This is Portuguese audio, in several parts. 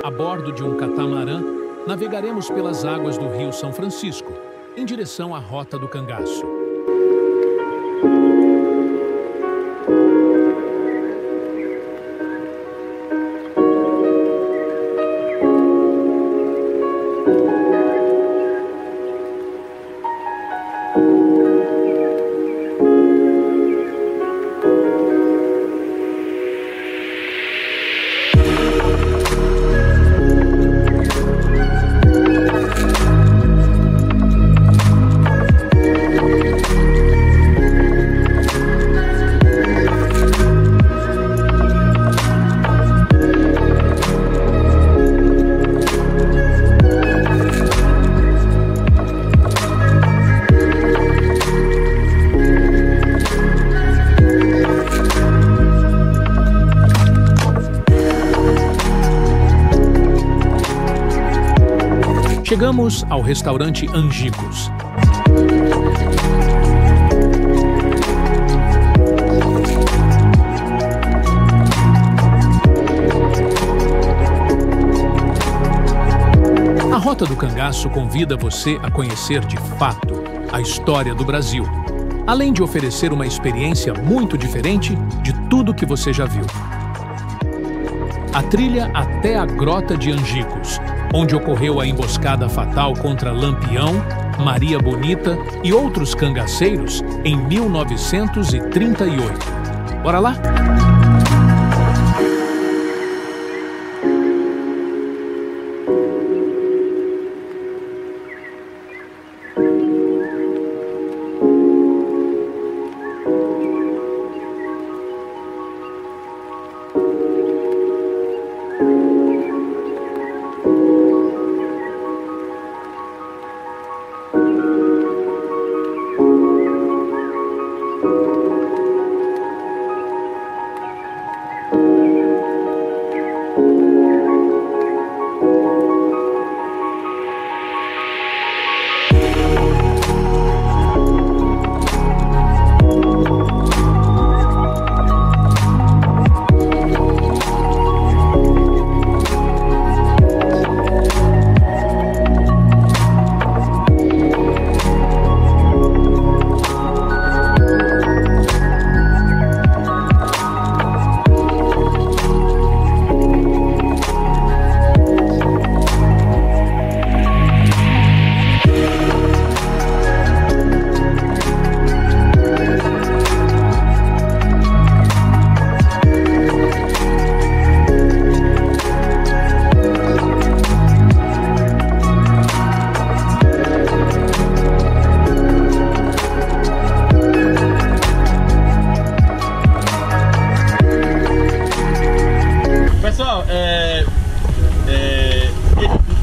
A bordo de um catamarã, navegaremos pelas águas do Rio São Francisco, em direção à Rota do Cangaço. Chegamos ao restaurante Angicos. A Rota do Cangaço convida você a conhecer de fato a história do Brasil, além de oferecer uma experiência muito diferente de tudo que você já viu. A trilha até a Grota de Angicos, onde ocorreu a emboscada fatal contra Lampião, Maria Bonita e outros cangaceiros em 1938. Bora lá?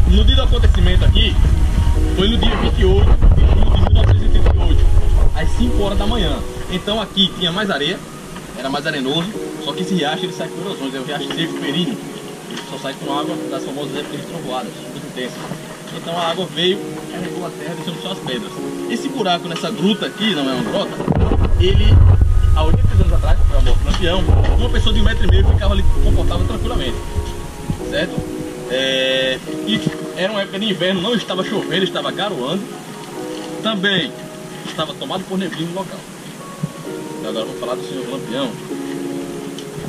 No dia do acontecimento aqui, foi no dia 28 de julho de 1938, às 5 horas da manhã. Então aqui tinha mais areia, era mais arenoso, só que esse riacho ele sai por erosões, é o riacho seco períneo, ele só sai com água das famosas épocas de trovoadas, muito intensas. Então a água veio, carregou a terra, deixando só as pedras. Esse buraco nessa gruta aqui, não é uma grota, ele, há 80 anos atrás, foi a morte do Lampião, uma pessoa de 1,5 m ficava ali confortável tranquilamente, certo? E era uma época de inverno, não estava chovendo, estava garoando. Também estava tomado por neblina no local. E agora vou falar do senhor Lampião.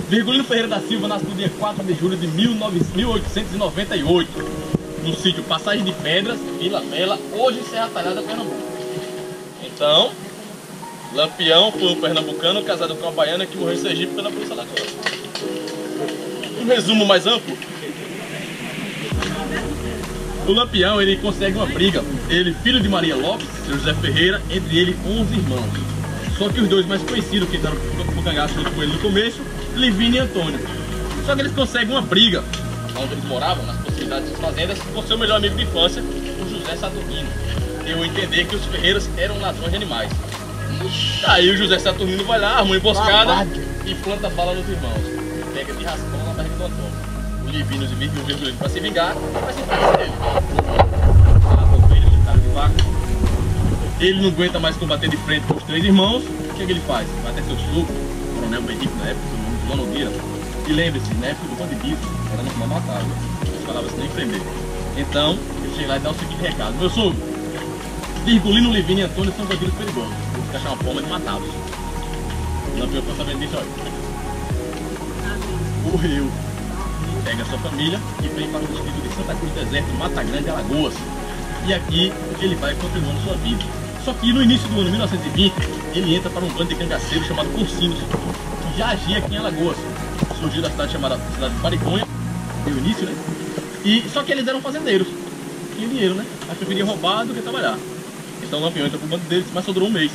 Virgulino Ferreira da Silva nasceu no dia 4 de julho de 1898, no sítio Passagem de Pedras, Vila Bela, hoje Serra Talhada, Pernambuco. Então, Lampião foi um pernambucano casado com uma baiana que morreu em Sergipe pela polícia da Costa. Um resumo mais amplo. O Lampião, ele consegue uma briga, ele, filho de Maria Lopes, seu José Ferreira, entre ele 11 irmãos. Só que os dois mais conhecidos, que entraram pro cangaço junto com ele no começo, Livino e Antônio. Só que eles conseguem uma briga, onde eles moravam, nas proximidades das fazendas, com seu melhor amigo de infância, o José Saturnino. Deu a entender que os Ferreiras eram ladrões de animais. Aí o José Saturnino vai lá, arma uma emboscada e planta bala nos irmãos. Pega de raspão na barriga do Antônio. O Livino e o Virgulino, para se vingar, vai se enfrentar ele. Ele não aguenta mais combater de frente com os três irmãos. O que ele faz? Vai até seu sogro, o coronel Benedito na época, seu nome de João Nogueira. E lembre-se, na época do banditismo, era normal matar. Os falava-se nem prender. Então, ele chega lá e dá o seguinte recado: meu sogro, Virgulino, Livino e Antônio são bandidos perigosos. Vou ficar chamando a forma de matá-los. O Lampião ficou sabendo disso, olha. Correu, pega a sua família e vem para o distrito de Santa Cruz do Deserto, Mata Grande, Alagoas. E aqui ele vai continuando sua vida. Só que no início do ano 1920, ele entra para um bando de cangaceiros chamado Cursinos, que já agia aqui em Alagoas. Surgiu da cidade chamada Cidade de Pariconha, deu início, né? E, só que eles eram fazendeiros, tinham dinheiro, né? Mas preferiam roubar do que trabalhar. Então o Lampião entra para o bando deles, mas só durou um mês.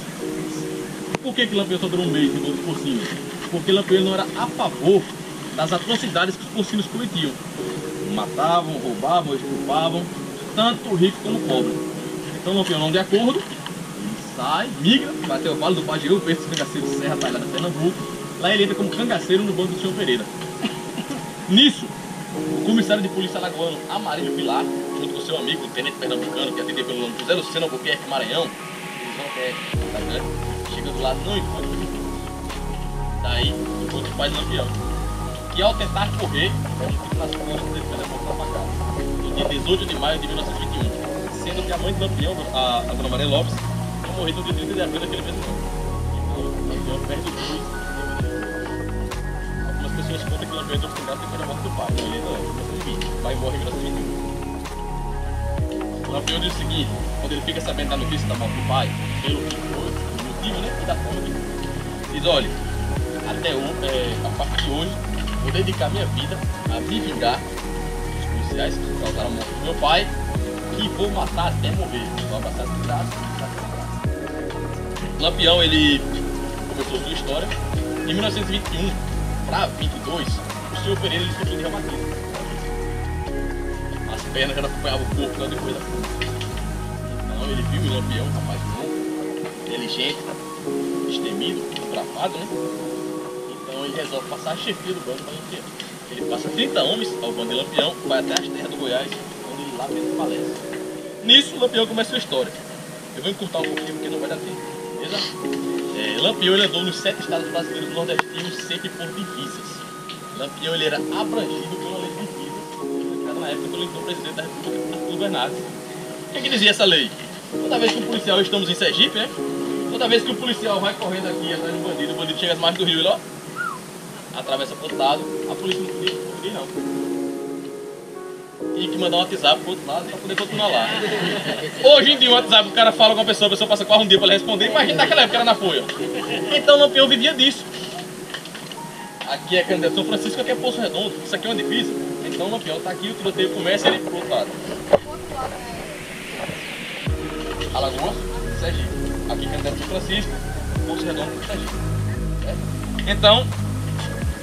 Por que o Lampião só durou um mês em bando de Cursinos? Porque o Lampião não era a favor das atrocidades que os Cursinos cometiam. Matavam, roubavam, estupravam, tanto o rico como o pobre. Então o Lampião não de acordo, ele sai, migra, vai até o Vale do Pajeú, perto dos cangaceiros Serra Talhada, Pernambuco. Lá ele entra como cangaceiro no bando do senhor Pereira. Nisso, o comissário de polícia alagoano Amarildo Pilar, junto com seu amigo, o tenente pernambucano, que atendia pelo nome José Luceno Albuquerque Maranhão, eles vão até Mata Grande, chegando lá não encontram o Lampião. Daí, encontra o pai do Lampião, que ao tentar correr, é um tiro nas costas dele pela boca da facada, no dia 18 de maio de 1921, sendo que a mãe do Lampião, a dona Maria Lopes, tinha morrido no dia 30 de abril daquele mesmo ano. Então, o Lampião perde o dois. Algumas pessoas contam que o Lampião entrou depois da morte do pai, então ele ainda é 1920, o pai morre em 1921. O Lampião diz o seguinte, quando ele fica sabendo da notícia da morte do pai, pelo que foi, o motivo, né, e da forma que diz, olha, até a partir de hoje, vou dedicar minha vida a me vingar dos policiais que causaram a morte do meu pai e vou matar até morrer. Vou abraçar de graça, Lampião, ele começou sua história. Em 1921 para 22, o senhor Pereira ele sofreu de reumatismo. As pernas já não acompanhavam o corpo depois da fuga. Então ele viu o Lampião, um rapaz bom, inteligente, destemido, bravado, né? Então ele resolve passar a chefia do bando para Lampião. Ele passa 30 homens ao bando de Lampião, vai até as terras do Goiás, onde ele lá mesmo falece. Nisso, o Lampião começa a sua história. Eu vou encurtar um pouquinho porque não vai dar tempo, beleza? Lampião ele andou nos 7 estados brasileiros nordestinos, sempre por divisas. Lampião ele era abrangido pela lei de divisas, criada na época pelo então presidente da República, Arthur Bernardes. O que dizia essa lei? Toda vez que um policial, estamos em Sergipe, né? Toda vez que um policial vai correndo aqui atrás de um bandido, o bandido chega às margens do rio, ele ó, atravessa pro outro lado, a polícia não podia não. Tinha que mandar um WhatsApp pro outro lado para poder continuar lá. Hoje em dia, o WhatsApp, o cara fala com a pessoa passa quase um dia para ele responder. Imagina naquela época, era na folha. Então o Lampião vivia disso. Aqui é Candeia São Francisco, aqui é Poço Redondo. Isso aqui é uma divisa. Então o Lampião tá aqui, o tiroteio começa ele pro outro lado. Alagoas, Sergipe. Aqui Candeia São Francisco, Poço Redondo, Sergipe. Então,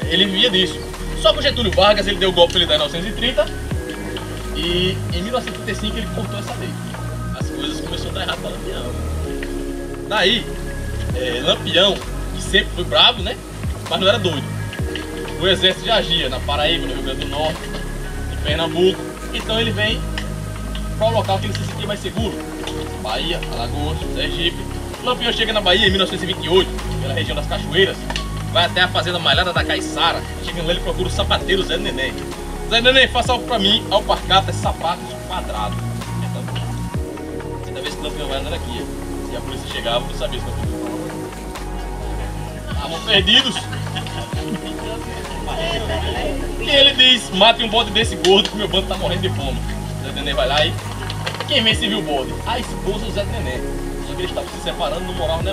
ele vivia disso. Só que o Getúlio Vargas, ele deu o golpe para ele dar em 1930. E em 1935 ele cortou essa lei. As coisas começaram a dar errado para Lampião. Daí, Lampião, que sempre foi bravo, né? Mas não era doido. O exército já agia na Paraíba, no Rio Grande do Norte, em Pernambuco. Então ele vem para o local que ele se sentia mais seguro. Bahia, Alagoas, Sergipe. Lampião chega na Bahia em 1928, pela região das Cachoeiras. Vai até a fazenda Malhada da Caiçara. Chegando lá ele procura o sapateiro Zé Neném. Zé Neném, faça algo pra mim, alpargata, sapatos quadrados. Então, cada vez que o Lampião vai andando aqui, se a polícia chegava, não sabia se o Lampião estavam perdidos. E ele diz, mate um bode desse gordo que meu bando tá morrendo de fome. Zé Neném vai lá e quem vem se viu o bode? A esposa do Zé Neném. Só que eles estavam se separando, não moravam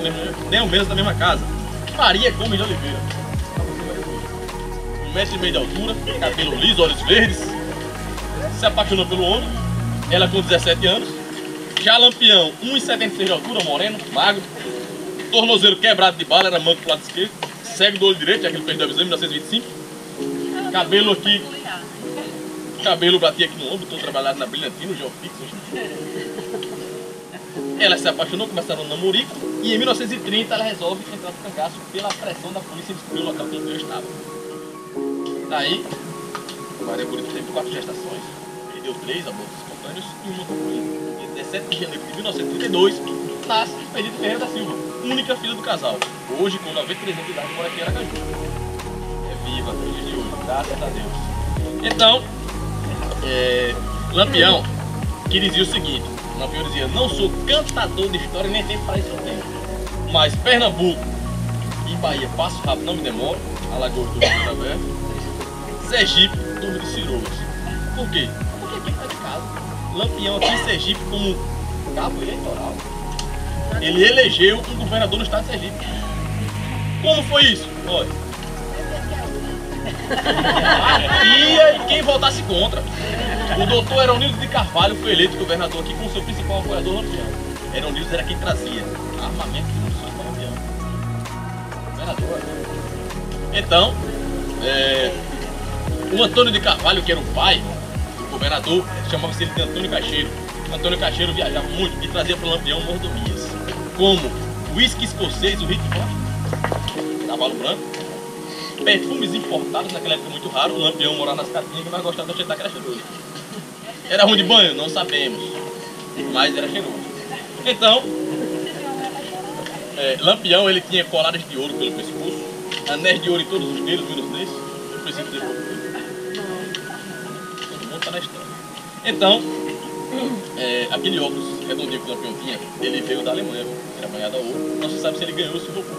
nem o mesmo da mesma casa. Maria Gomes de Oliveira. 1,5 metro de altura, cabelo liso, olhos verdes. Se apaixonou pelo homem, ela com 17 anos. Já Lampião, 1,76 de altura, moreno, magro. Tornozeiro quebrado de bala, era manco pro lado esquerdo. Cego do olho direito, já que ele perdeu a visão em 1925. Cabelo aqui. Cabelo batia aqui no ombro, todo trabalhado na Brilhantina, no Geofix. Ela se apaixonou, começaram um namorico. E em 1930 ela resolve entrar no cangaço pela pressão da polícia em descobrir o local que o Lampião estava. Daí, Maria Bonita teve 4 gestações, perdeu 3 abortos espontâneos e uma concluída. Em 17 de janeiro de 1932, nasce Expedito Ferreira da Silva, única filha do casal. Hoje, com 93 anos de idade, mora aqui em Aracaju. É viva até o dia de hoje, graças a Deus. Então, Lampião, que dizia o seguinte: Lampião dizia, não sou cantador de história, nem tempo para isso eu tenho. Mas Pernambuco e Bahia, passo rápido, não me demoro. Alagoas do Rio da Vera, Sergipe, do de Ciroulas. Por quê? Porque aqui está de casa. Lampião aqui em Sergipe, como cabo eleitoral, ele elegeu um governador do estado de Sergipe. Como foi isso? Olha. E quem votasse contra. O doutor Eronildo de Carvalho foi eleito governador aqui com o seu principal apoiador, Lampião. Eronildo era quem trazia armamento de munições para Lampião. Governador. Então, o Antônio de Carvalho, que era o pai do governador, chamava-se ele de Antônio Cacheiro. Antônio Cacheiro viajava muito e trazia para o Lampião mordomias, como uísque escocês, o Rick Ford, cavalo branco, perfumes importados, naquela época muito raro. O Lampião morava nas Caatingas, mas gostava de aceitar que era cheiroso. Era ruim de banho? Não sabemos, mas era cheiroso. Então, Lampião, ele tinha colares de ouro pelo pescoço, anéis de ouro em todos os dedos, menos nesse. Eu preciso dizer para você. Todo mundo está na história. Então, aquele óculos redondinho que o Lampião tinha, ele veio da Alemanha, era banhado a ouro. Não se sabe se ele ganhou ou se roubou,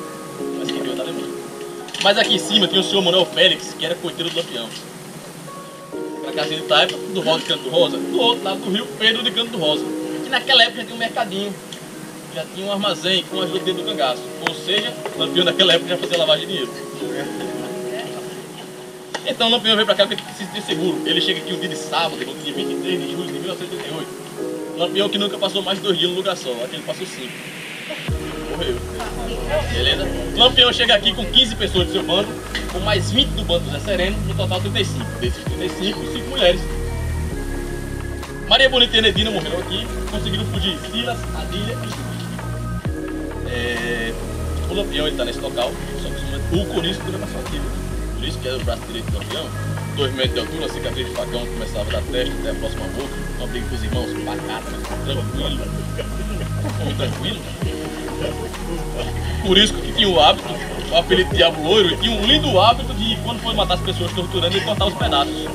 mas que veio da Alemanha. Mas aqui em cima tinha o senhor Manuel Félix, que era coiteiro do Lampião. Na casinha de Taipa, do Rosa de Canto do Rosa. Do outro lado do rio, Pedro de Canto do Rosa. Que naquela época já tinha um mercadinho, já tinha um armazém com a ajuda dele do cangaço. Ou seja, o Lampião naquela época já fazia lavagem de dinheiro. Então o Lampião veio pra cá porque precisa ter seguro. Ele chega aqui um dia de sábado, no dia 23 de julho de 1988. Lampião que nunca passou mais de 2 dias no lugar só, aqui ele passou 5. Morreu. Beleza? Lampião chega aqui com 15 pessoas do seu bando, com mais 20 do bando do Zé Sereno, no total 35. Desses 35, 5 mulheres. Maria Bonita e Enedina morreram aqui, conseguiram fugir Silas, Adília e o Lampião está nesse local, só que o Corisco dura passar aqui. O Corisco, que era o braço direito do Lampião, 2 metros de altura, uma cicatriz de facão que começava da testa até a próxima boca, uma briga com os irmãos, bacana, tranquilo, homem tranquilo. Corisco que tinha o hábito, o apelido de Diabo Loiro, e tinha um lindo hábito de, quando foi matar as pessoas torturando, ele cortar os pedaços.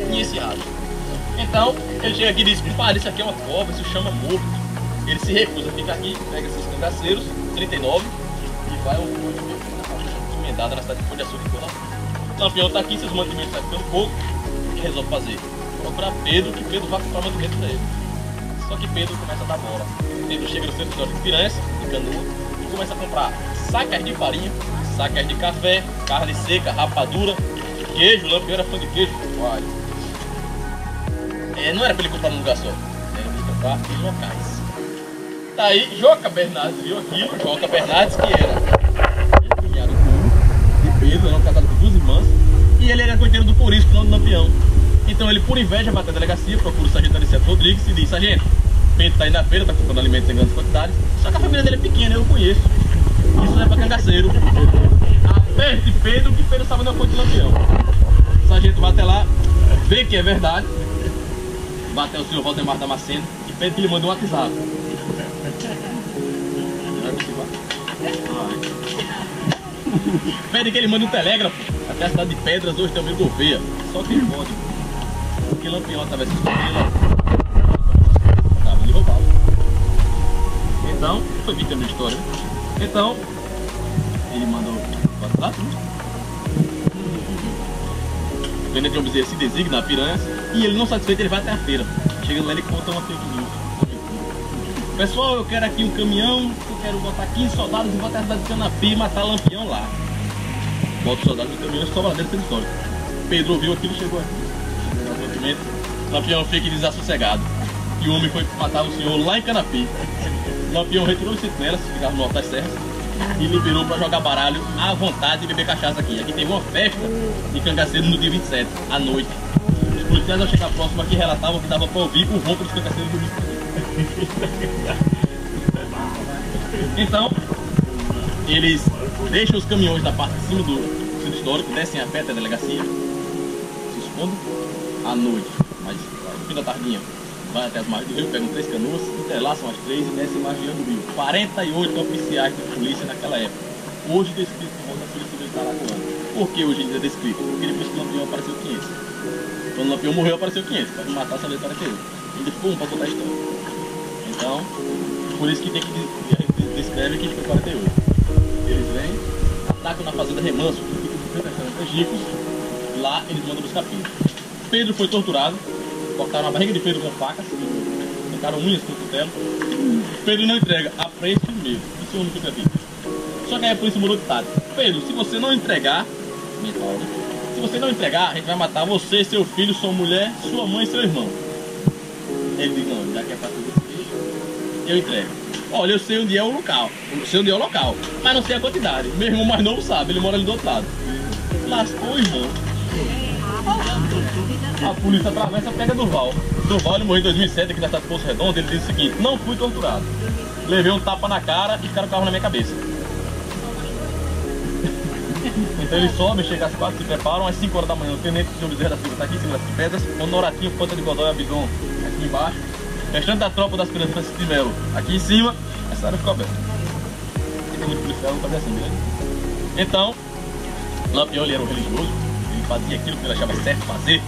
Tinha esse hábito. Então, ele chega aqui e diz, compadre, isso aqui é uma cova, isso chama morto. Ele se recusa a ficar aqui, pega esses cangaceiros, 39, e vai ao emendada na cidade de Pão de Açúcar e por lá. O Lampião está aqui, seus mantimentos estão ficando pouco, e resolve fazer. Procurar Pedro, que Pedro vai comprar mantimento para ele. Só que Pedro começa a dar bola. Pedro chega no centro histórico de Piranhas, de Canoa, e começa a comprar sacas de farinha, sacas de café, carne seca, rapadura, queijo. O Lampião era fã de queijo. Não era para ele comprar num lugar só, era para ele comprar em locais. Daí, Joca Bernardes viu aquilo. Joca Bernardes, que era cunhado de Pedro, era um casado com 2 irmãs, e ele era coiteiro do Corisco, não do Lampião. Então ele, por inveja, vai até a delegacia, procura o sargento Aniceto Rodrigues e diz: sargento, Pedro está aí na feira, está comprando alimentos em grandes quantidades, só que a família dele é pequena, eu conheço. Isso não é para cangaceiro. Aperte Pedro, que Pedro estava na fonte do Lampião. O sargento vai até lá, vê que é verdade, vai até o senhor Valdemar Damasceno e pede que ele mande um WhatsApp. Pede que ele mande um telégrafo até a cidade de Pedras, hoje também Gouveia. Só que ele pode, porque Lampião atravessa esse caminho, ele roubava. Então, foi vítima da história. Então, ele mandou o WhatsApp, o Tenente João Bezerra se designa a Piranhas e ele, não satisfeito, ele vai até a feira. Chega lá, ele conta uma fake news. Pessoal, eu quero aqui um caminhão, eu quero botar 15 soldados e botar a cidade de Canapi e matar Lampião lá. Bota os soldados no caminhão e só lá dentro do território. Pedro ouviu aquilo e chegou aqui. Lampião fica desassossegado. E o homem foi matar o senhor lá em Canapi. Lampião retirou os sentinelas, que ficavam no alto das serras, e liberou para jogar baralho à vontade e beber cachaça aqui. Aqui teve uma festa de cangaceiro no dia 27, à noite. Os policiais, ao chegar próximo aqui, relatavam que dava para ouvir o ronco dos cangaceiros do Rio. Então, eles deixam os caminhões da parte de cima do centro histórico, descem a pé até a delegacia, se escondem à noite, mas no fim da tardinha vai até as margens do rio, pegam 3 canoas, entrelaçam as 3 e descem margeando o rio. 48 oficiais de polícia naquela época, hoje descrito como da Polícia Militar Alagoana. Por que hoje ainda é descrito? Porque depois que o Lampião apareceu 500. Quando o Lampião morreu, apareceu 500. Para matar, só veio 48. Ainda ficou para contar a história. Então, por isso que tem que descreve que fica 48. Eles vêm, atacam na fazenda Remanso, que fica de frente a Egípcios. Lá eles mandam buscar Pedro. Pedro foi torturado, cortaram a barriga de Pedro com facas, arrancaram unhas com o cutelo. Pedro não entrega, aprende mesmo. Isso é o único capítulo. Só que aí a polícia mudou de tática. Pedro, se você não entregar, se você não entregar, a gente vai matar você, seu filho, sua mulher, sua mãe e seu irmão. Ele diz, não, já que é pra tudo isso, eu entrego. Olha, eu sei onde é o local, mas não sei a quantidade. Meu irmão mais novo sabe, ele mora ali do outro lado. Lascou o irmão. A polícia atravessa, pega Durval. Durval, ele morreu em 2007 aqui na cidade de Poço Redondo. Ele diz o seguinte: não fui torturado, levei um tapa na cara e ficaram o carro na minha cabeça. Então eles sobem, chegam às 4, se preparam, às 5 horas da manhã. O tenente João Bezerra da Silva está aqui em cima das pedras, Honoratinho, Ponta de Godói, Abidon aqui embaixo, restante da tropa das crianças de Melo aqui em cima. Essa área ficou aberta. Aqui tem muito policial, vou fazer assim, beleza? Então, Lampião, ele era um religioso, ele fazia aquilo que ele achava certo fazer.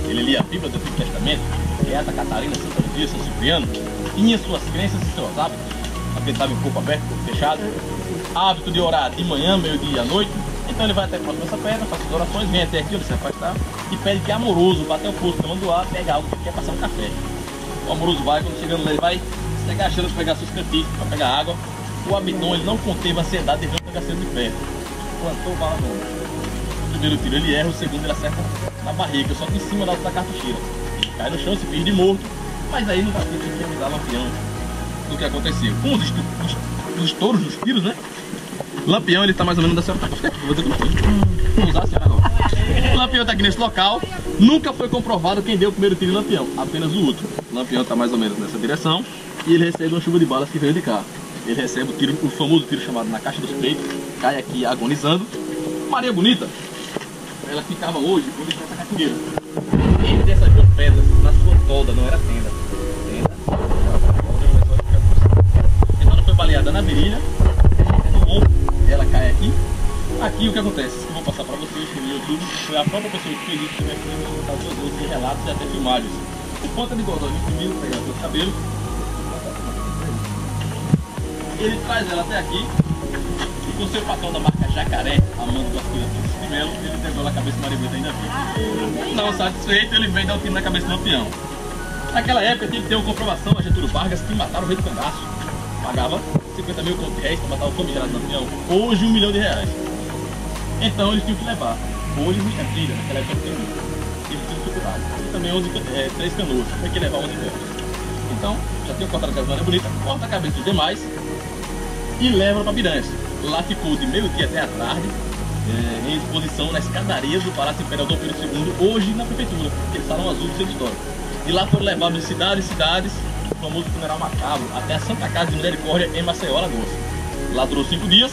Ele lia a Bíblia do Antigo Testamento, Beata Catarina, Santa Luzia, São Cipriano, tinha suas crenças e seus hábitos, acreditava em corpo aberto, corpo fechado, hábito de orar de manhã, meio-dia e à noite. Então ele vai até próximo dessa pedra, faz as orações, vem até aqui, ele se afastar e pede que Amoroso vá até o posto do Tamanduá, pega algo que ele quer passar um café. O Amoroso vai, quando chegando lá, ele vai se agachando para pegar seus cantis, para pegar água. O Abidon, ele não conteve a ansiedade de ver o cangaceiro de perto. Plantou bala no ombro. O primeiro tiro ele erra, o segundo ele acerta na barriga, só que em cima da cartucheira. Ele cai no chão, se finge de morto, mas aí no capítulo tinha que avisar Lampião do que aconteceu. Com os estouros dos tiros, né? Lampião, ele tá mais ou menos dessa hora. Vou dizer que não vou usar a senhora agora. O Lampião tá aqui nesse local. Nunca foi comprovado quem deu o primeiro tiro em Lampião, apenas o último. Lampião tá mais ou menos nessa direção e ele recebe uma chuva de balas que veio de cá. Ele recebe o famoso tiro chamado na caixa dos peitos, cai aqui agonizando. Maria Bonita, ela ficava hoje onde está essa catingueira. Entre essas duas pedras, na sua tolda, não era tenda. Então ela foi baleada na virilha, no ombro, ela cai aqui. Aqui o que acontece, que eu vou passar para vocês no YouTube, foi a própria pessoa que fez isso, que vai contar duas vezes em relatos e até filmagens. O Ponta de Godói, primeiro, pegar seus cabelos, ele traz ela até aqui, e com seu patrão da marca Jacaré, amando das crianças de Melo, ele entregou na cabeça do Maria Bonita ainda vivo. Não satisfeito, ele vem dar um tiro na cabeça do Lampião. Naquela época tinha que ter uma comprovação a Getúlio Vargas que mataram o rei do cangaço. Pagava 50 mil réis para matar o famigerado Lampião. Hoje R$1 milhão. Então eles tinham que levar. Hoje muita trilha, naquela época tem muito. Eles tinham dificuldade. E também 3 canoas, tem que levar 11 pedras. Então, já tinha cortado a cabeça da Maria Bonita, corta a cabeça dos demais e leva para Piranhas. Lá ficou de meio-dia até a tarde, em exposição na escadaria do Palácio Imperial Dom Pedro II, hoje na prefeitura, aquele salão azul do centro histórico. E lá foram levados de cidades em cidades, o famoso funeral macabro, até a Santa Casa de Misericórdia em Maceió, Alagoas. Lá durou 5 dias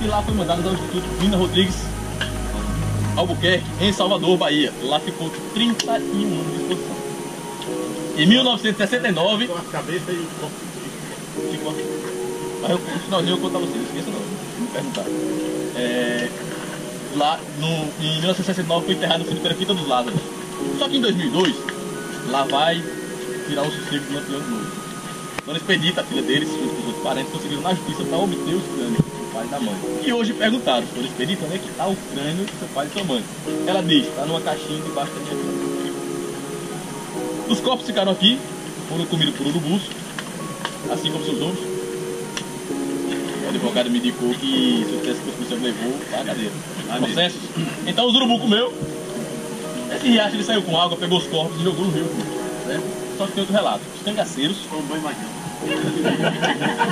e lá foi mandado ao Instituto Mina Rodrigues Albuquerque, em Salvador, Bahia. Lá ficou 31 anos de exposição. Em 1969... Com a cabeça e o corpo ficou. Mas eu, no finalzinho eu conto a vocês, não esqueça não, me perguntaram. Lá em 1969 foi enterrado no cemitério Quinta dos Lázaros. Só que em 2002, lá vai tirar o sossego do Lampião de novo. Dona Expedita, a filha deles, junto com os outros parentes, conseguiram na justiça para obter os crânios do pai e da mãe. E hoje perguntaram, Dona Expedita, onde é que está o crânio do seu pai e sua mãe? Ela diz, está numa caixinha debaixo da minha cama. Os corpos ficaram aqui, foram comidos por urubus, assim como seus donos. O advogado me indicou que se eu tivesse que você levou para a cadeira. Consenso? Então os urubu comeu. Esse riacho ele saiu com água, pegou os corpos e jogou no rio. Certo? Só que tem outro relato. Os cangaceiros.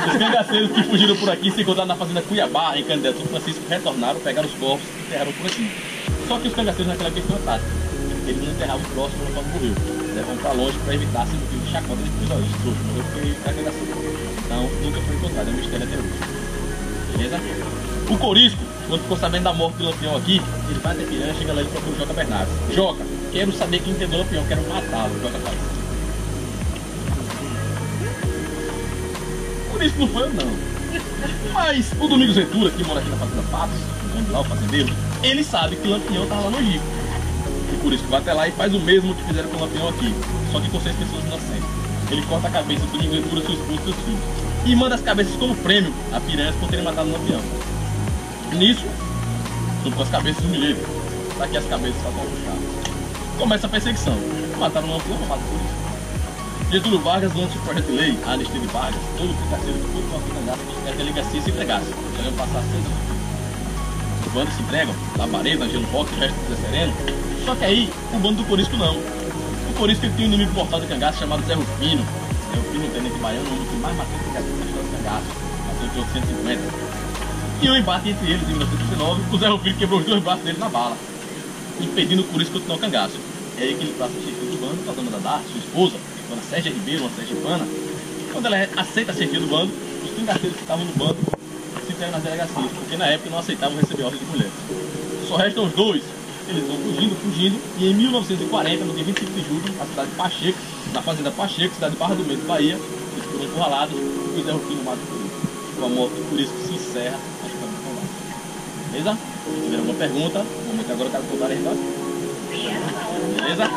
Os cangaceiros que fugiram por aqui se encontraram na fazenda Cuiabá, em Candidato São Francisco, retornaram, pegaram os corpos e enterraram por aqui. Só que os cangaceiros naquela época tinham uma tática. Eles não enterravam próximo do local do rio. Levam para longe para evitar ser motivo de chacota de episódios. Morreu porque era cangaceiro. Então nunca foi encontrado, é um mistério até hoje. Beleza? O Corisco, quando ficou sabendo da morte do Lampião aqui, ele vai até Piranha, chega lá e procura o Joca Bernardes. Joca, quero saber quem entendeu o Lampião, quero matá-lo, Joca faz. O Corisco não foi eu não. Mas o Domingos Ventura, que mora aqui na Fazenda Patos, o lá, o fazendeiro, ele sabe que o Lampião estava lá no Egito. E por isso que vai até lá e faz o mesmo que fizeram com o Lampião aqui, só que com 6 pessoas inocentes. Ele corta a cabeça do Ventura, sua esposa e seus filhos. E manda as cabeças como prêmio a piranhas por terem matado o Lampião. Nisso, junto com as cabeças do milheiro, tá aqui as cabeças para puxar. Começa a perseguição. Mataram o Lampião, mataram por isso. Getúlio Vargas lança o projeto de lei, a anistia de Vargas, todo o picaceiro que todo o cangaço que a delegacia se entregasse. Eles iam passar 6 anos. Os bandos se entregam, Labareda, Angelo Roque, o resto do Zé Sereno. Só que aí, o bando do Corisco não. O Corisco tinha um inimigo mortal de cangaço chamado Zé Rufino. Zé Rufino, um tenente baiano, o homem que mais matou cangaço na história do cangaço. Matou de 850. E um embate entre eles em 1919, o Zé Rufino quebrou os 2 braços dele na bala, impedindo o Corisco de continuar o cangaço. É aí que ele passa a chefia do bando, fazendo a Dada, sua esposa, Dona Sérgia Ribeiro, uma sergipana. Quando ela aceita a chefia do bando, os cangaceiros que estavam no bando se entregam nas delegacias, porque na época não aceitavam receber ordens de mulheres. Só restam os 2. Eles vão fugindo, e em 1940, no dia 25 de julho, na cidade de Pacheco, na fazenda Pacheco, cidade de Barra do Medo, Bahia, eles foram encurralados e o Zé Rufino mata o Corisco. Com a morte do Corisco se encerra a história do combate. Beleza? Se tiver alguma pergunta, no momento agora eu quero contar a resposta. Beleza?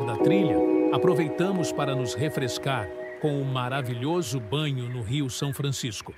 Da trilha, aproveitamos para nos refrescar com o maravilhoso banho no Rio São Francisco.